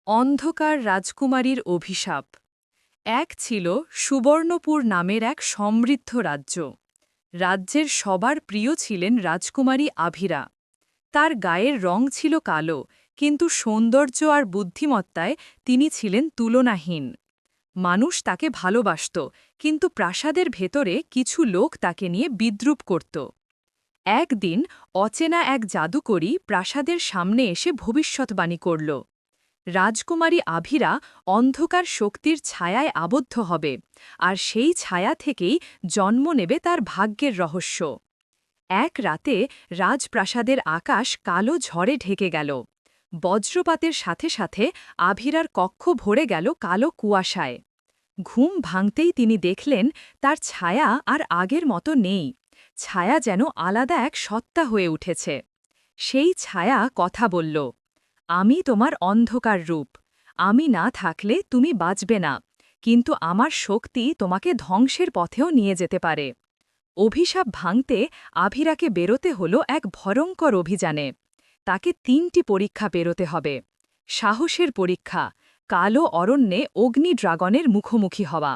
অন্ধকার রাজকুমারীর অভিশাপ। এক ছিল সুবর্ণপুর নামের এক সমৃদ্ধ রাজ্য। রাজ্যের সবার প্রিয় ছিলেন রাজকুমারী আভিরা। তার গায়ের রং ছিল কালো, কিন্তু সৌন্দর্য আর বুদ্ধিমত্তায় তিনি ছিলেন তুলনাহীন। মানুষ তাকে ভালোবাসত, কিন্তু প্রাসাদের ভেতরে কিছু লোক তাকে নিয়ে বিদ্রূপ করত। একদিন অচেনা এক জাদুকরী প্রাসাদের সামনে এসে ভবিষ্যৎবাণী করল, রাজকুমারী আভিরা অন্ধকার শক্তির ছায়ায় আবদ্ধ হবে, আর সেই ছায়া থেকেই জন্ম নেবে তার ভাগ্যের রহস্য। এক রাতে রাজপ্রাসাদের আকাশ কালো ঝড়ে ঢেকে গেল। বজ্রপাতের সাথে সাথে আভিরার কক্ষ ভরে গেল কালো কুয়াশায়। ঘুম ভাঙতেই তিনি দেখলেন তার ছায়া আর আগের মতো নেই। ছায়া যেন আলাদা এক সত্তা হয়ে উঠেছে। সেই ছায়া কথা বলল, আমি তোমার অন্ধকার রূপ। আমি না থাকলে তুমি বাঁচবে না, কিন্তু আমার শক্তি তোমাকে ধ্বংসের পথেও নিয়ে যেতে পারে। অভিশাপ ভাঙতে আভিরাকে বেরোতে হলো এক ভয়ঙ্কর অভিযানে। তাকে ৩টি পরীক্ষা পেরোতে হবে। সাহসের পরীক্ষা, কালো অরণ্যে অগ্নি ড্রাগনের মুখোমুখি হওয়া।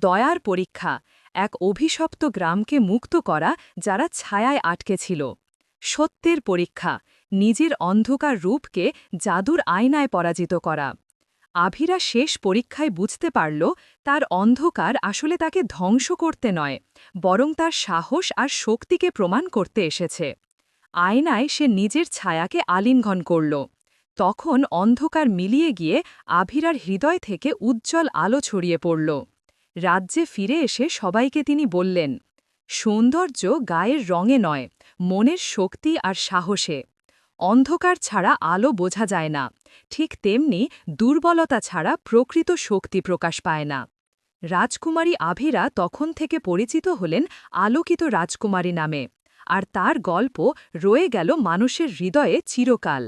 দয়ার পরীক্ষা, এক অভিশপ্ত গ্রামকে মুক্ত করা যারা ছায়ায় আটকে ছিল। সত্যের পরীক্ষা, নিজের অন্ধকার রূপকে জাদুর আয়নায় পরাজিত করা। আভিরা শেষ পরীক্ষায় বুঝতে পারল তার অন্ধকার আসলে তাকে ধ্বংস করতে নয়, বরং তার সাহস আর শক্তিকে প্রমাণ করতে এসেছে। আয়নায় সে নিজের ছায়াকে আলিঙ্গন করল। তখন অন্ধকার মিলিয়ে গিয়ে আভিরার হৃদয় থেকে উজ্জ্বল আলো ছড়িয়ে পড়ল। রাজ্যে ফিরে এসে সবাইকে তিনি বললেন, সৌন্দর্য গায়ের রঙে নয়, মনের শক্তি আর সাহসে। অন্ধকার ছাড়া আলো বোঝা যায় না, ঠিক তেমনি দুর্বলতা ছাড়া প্রকৃত শক্তি প্রকাশ পায় না। রাজকুমারী আভিরা তখন থেকে পরিচিত হলেন আলোকিত রাজকুমারী নামে, আর তার গল্প রয়ে গেল মানুষের হৃদয়ে চিরকাল।